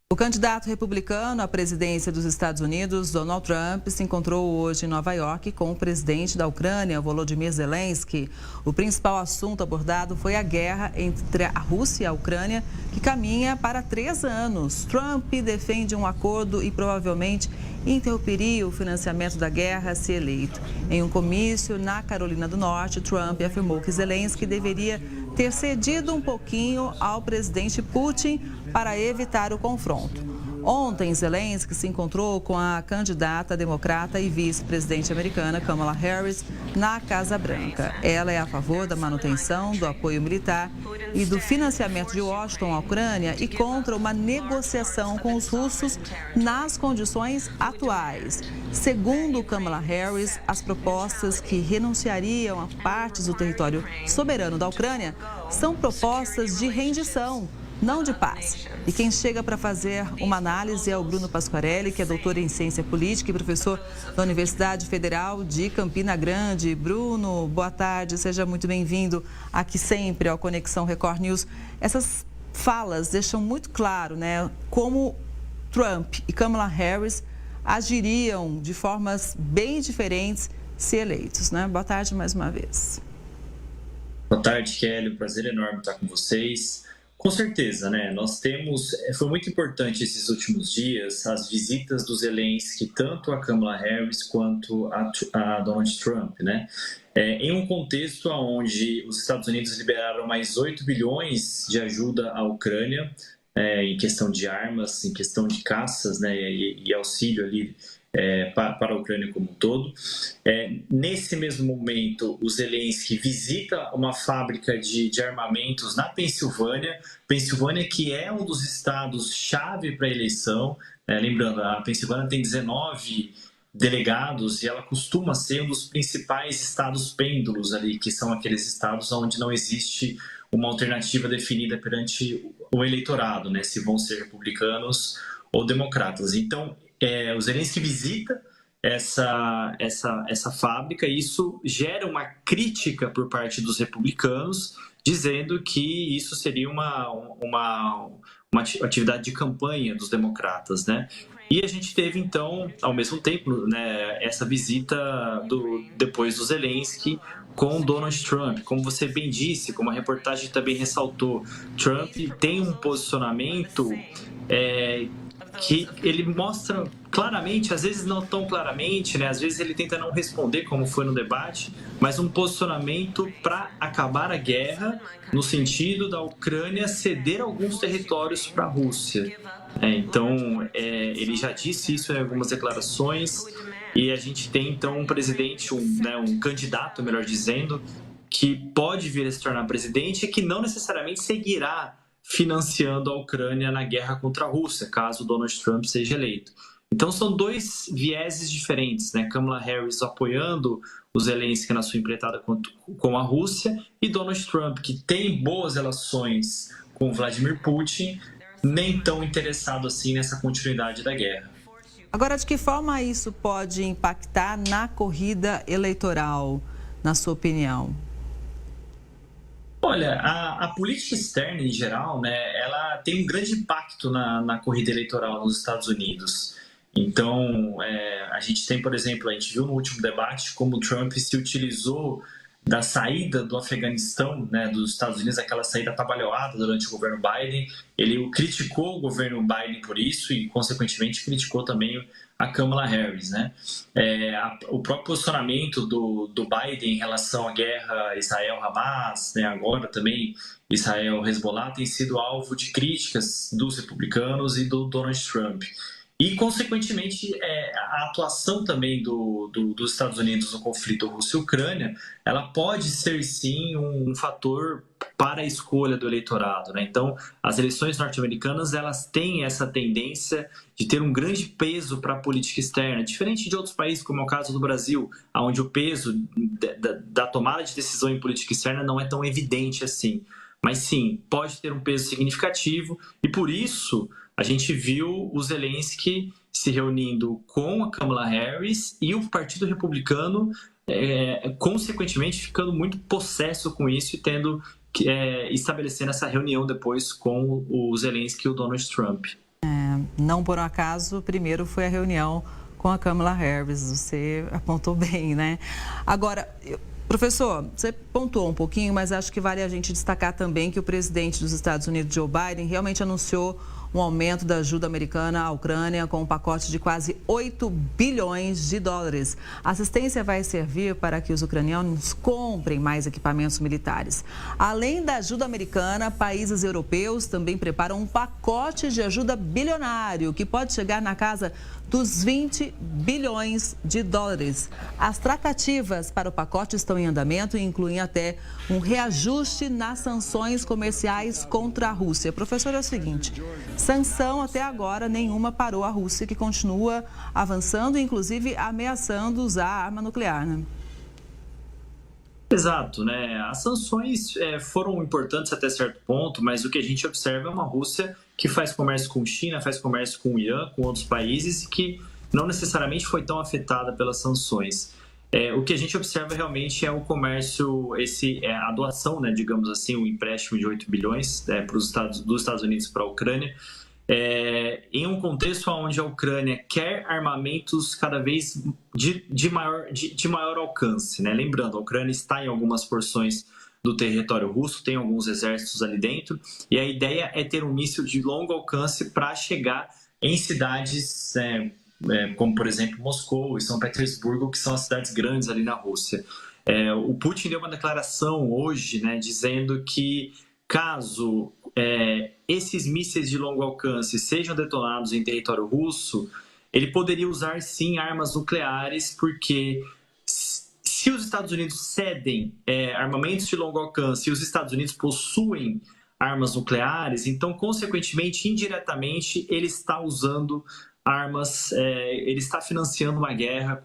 O candidato republicano à presidência dos Estados Unidos, Donald Trump, se encontrou hoje em Nova York com o presidente da Ucrânia, Volodymyr Zelensky. O principal assunto abordado foi a guerra entre a Rússia e a Ucrânia, que caminha para 3 anos. Trump defende um acordo e provavelmente interromperia o financiamento da guerra se eleito. Em um comício na Carolina do Norte, Trump afirmou que Zelensky deveria ter cedido um pouquinho ao presidente Putin para evitar o confronto. Ontem, Zelensky se encontrou com a candidata democrata e vice-presidente americana Kamala Harris na Casa Branca. Ela é a favor da manutenção do apoio militar e do financiamento de Washington à Ucrânia e contra uma negociação com os russos nas condições atuais. Segundo Kamala Harris, as propostas que renunciariam a partes do território soberano da Ucrânia são propostas de rendição, não de paz. E quem chega para fazer uma análise é o Bruno Pasquarelli, que é doutor em ciência política e professor da Universidade Federal de Campina Grande. Bruno, boa tarde, seja muito bem-vindo aqui sempre ao Conexão Record News. Essas falas deixam muito claro, né, como Trump e Kamala Harris agiriam de formas bem diferentes se eleitos, né? Boa tarde mais uma vez. Boa tarde, Kelly. Um prazer enorme estar com vocês. Com certeza, né? Foi muito importante esses últimos dias as visitas do Zelensky, tanto a Kamala Harris quanto a Donald Trump, né? Em um contexto onde os Estados Unidos liberaram mais 8 bilhões de ajuda à Ucrânia, em questão de armas, em questão de caças, né? E auxílio ali para a Ucrânia como um todo. Nesse mesmo momento, o Zelensky visita uma fábrica de armamentos na Pensilvânia, que é um dos estados-chave para a eleição. Lembrando, a Pensilvânia tem 19 delegados e ela costuma ser um dos principais estados pêndulos ali, que são aqueles estados onde não existe uma alternativa definida perante o eleitorado, né? Se vão ser republicanos ou democratas. Então, o Zelensky visita essa fábrica e isso gera uma crítica por parte dos republicanos, dizendo que isso seria uma atividade de campanha dos democratas, né? E a gente teve, então, ao mesmo tempo, né, essa visita depois do Zelensky com Donald Trump. Como você bem disse, como a reportagem também ressaltou, Trump tem um posicionamento que ele mostra claramente, às vezes não tão claramente, né? Às vezes ele tenta não responder, como foi no debate, mas um posicionamento para acabar a guerra, no sentido da Ucrânia ceder alguns territórios para a Rússia. Então, ele já disse isso em algumas declarações, e a gente tem então um presidente, um candidato, melhor dizendo, que pode vir a se tornar presidente e que não necessariamente seguirá financiando a Ucrânia na guerra contra a Rússia, caso Donald Trump seja eleito. Então são dois vieses diferentes, né? Kamala Harris apoiando o Zelensky na sua empreitada com a Rússia e Donald Trump, que tem boas relações com Vladimir Putin, nem tão interessado assim nessa continuidade da guerra. Agora, de que forma isso pode impactar na corrida eleitoral, na sua opinião? Olha, a política externa em geral, né, ela tem um grande impacto na corrida eleitoral nos Estados Unidos. Então, a gente tem, por exemplo, a gente viu no último debate como o Trump se utilizou da saída do Afeganistão, né, dos Estados Unidos, aquela saída atabalhoada durante o governo Biden. Ele criticou o governo Biden por isso e, consequentemente, criticou também a Kamala Harris, né? O próprio posicionamento do Biden em relação à guerra Israel-Hamas, né, agora também Israel-Hezbollah, tem sido alvo de críticas dos republicanos e do Donald Trump. E, consequentemente, a atuação também dos Estados Unidos no conflito Rússia-Ucrânia, ela pode ser, sim, um fator para a escolha do eleitorado, né? Então, as eleições norte-americanas, elas têm essa tendência de ter um grande peso para a política externa, diferente de outros países, como é o caso do Brasil, onde o peso da tomada de decisão em política externa não é tão evidente assim. Mas, sim, pode ter um peso significativo e, por isso, a gente viu o Zelensky se reunindo com a Kamala Harris e o Partido Republicano, consequentemente, ficando muito possesso com isso e estabelecendo essa reunião depois com o Zelensky e o Donald Trump. Não por um acaso, primeiro foi a reunião com a Kamala Harris, você apontou bem, né? Agora, professor, você pontuou um pouquinho, mas acho que vale a gente destacar também que o presidente dos Estados Unidos, Joe Biden, realmente anunciou um aumento da ajuda americana à Ucrânia com um pacote de quase 8 bilhões de dólares. A assistência vai servir para que os ucranianos comprem mais equipamentos militares. Além da ajuda americana, países europeus também preparam um pacote de ajuda bilionário, que pode chegar na casa dos 20 bilhões de dólares. As tratativas para o pacote estão em andamento e incluem até um reajuste nas sanções comerciais contra a Rússia. Professor, é o seguinte, sanção até agora nenhuma parou a Rússia, que continua avançando, inclusive ameaçando usar arma nuclear, né? Exato, né? As sanções foram importantes até certo ponto, mas o que a gente observa é uma Rússia que faz comércio com China, faz comércio com o Irã, com outros países, e que não necessariamente foi tão afetada pelas sanções. O que a gente observa realmente é o comércio, a doação, né, digamos assim, o empréstimo de 8 bilhões dos Estados Unidos para a Ucrânia, em um contexto onde a Ucrânia quer armamentos cada vez de maior alcance, né? Lembrando, a Ucrânia está em algumas porções do território russo, tem alguns exércitos ali dentro, e a ideia é ter um míssil de longo alcance para chegar em cidades como, por exemplo, Moscou e São Petersburgo, que são as cidades grandes ali na Rússia. O Putin deu uma declaração hoje, né, dizendo que caso esses mísseis de longo alcance sejam detonados em território russo, ele poderia usar sim armas nucleares, porque se os Estados Unidos cedem armamentos de longo alcance e os Estados Unidos possuem armas nucleares, então, consequentemente, indiretamente, ele está usando armas, ele está financiando uma guerra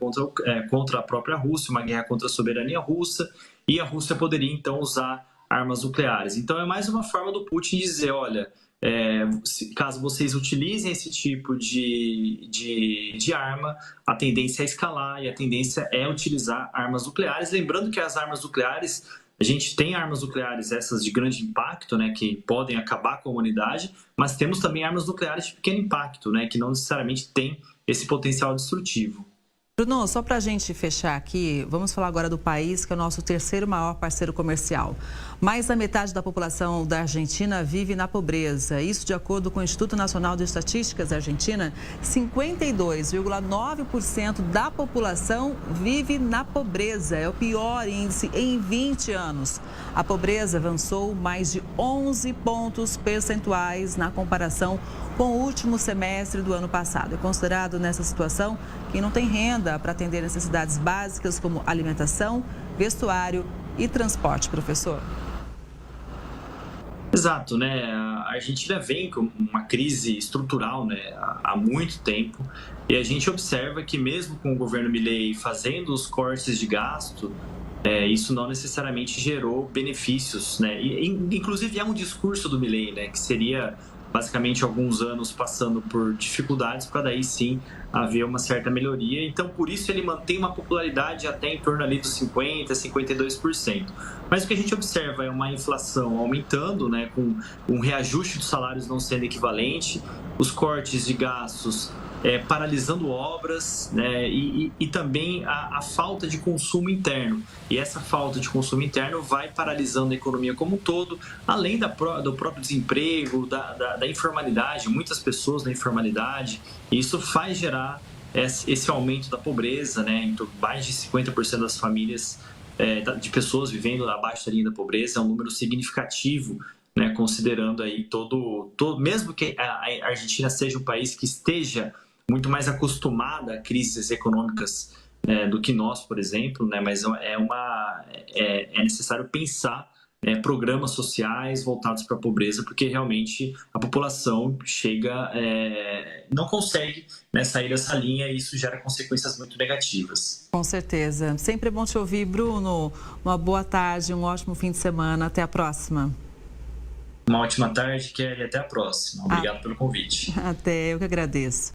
contra a própria Rússia, uma guerra contra a soberania russa, e a Rússia poderia, então, usar armas nucleares. Então, é mais uma forma do Putin dizer, olha, caso vocês utilizem esse tipo de arma, a tendência é escalar e a tendência é utilizar armas nucleares. Lembrando que as armas nucleares, a gente tem armas nucleares essas de grande impacto, né, que podem acabar com a humanidade, mas temos também armas nucleares de pequeno impacto, né, que não necessariamente têm esse potencial destrutivo. Bruno, só para a gente fechar aqui, vamos falar agora do país que é o nosso terceiro maior parceiro comercial. Mais da metade da população da Argentina vive na pobreza. Isso de acordo com o Instituto Nacional de Estatísticas da Argentina, 52,9% da população vive na pobreza. É o pior índice em 20 anos. A pobreza avançou mais de 11 pontos percentuais na comparação com o último semestre do ano passado. É considerado nessa situação quem não tem renda para atender necessidades básicas como alimentação, vestuário e transporte, professor. Exato, né? A Argentina vem com uma crise estrutural, né, há muito tempo, e a gente observa que mesmo com o governo Milei fazendo os cortes de gasto, isso não necessariamente gerou benefícios, né? E, inclusive é um discurso do Milei, né, que seria basicamente alguns anos passando por dificuldades para daí sim haver uma certa melhoria. Então, por isso ele mantém uma popularidade até em torno ali dos 50%, 52%. Mas o que a gente observa é uma inflação aumentando, né, com um reajuste dos salários não sendo equivalente, os cortes de gastos paralisando obras, né, e também a falta de consumo interno. E essa falta de consumo interno vai paralisando a economia como um todo, além do próprio desemprego, da informalidade, muitas pessoas na informalidade. E isso faz gerar esse aumento da pobreza, né, em mais de 50% das famílias de pessoas vivendo abaixo da linha da pobreza. É um número significativo, né, considerando aí mesmo que a Argentina seja um país que esteja muito mais acostumada a crises econômicas do que nós, por exemplo, né? Mas é necessário pensar programas sociais voltados para a pobreza, porque realmente a população não consegue, né, sair dessa linha, e isso gera consequências muito negativas. Com certeza. Sempre é bom te ouvir, Bruno. Uma boa tarde, um ótimo fim de semana. Até a próxima. Uma ótima tarde, Kelly, e até a próxima. Obrigado pelo convite. Até, eu que agradeço.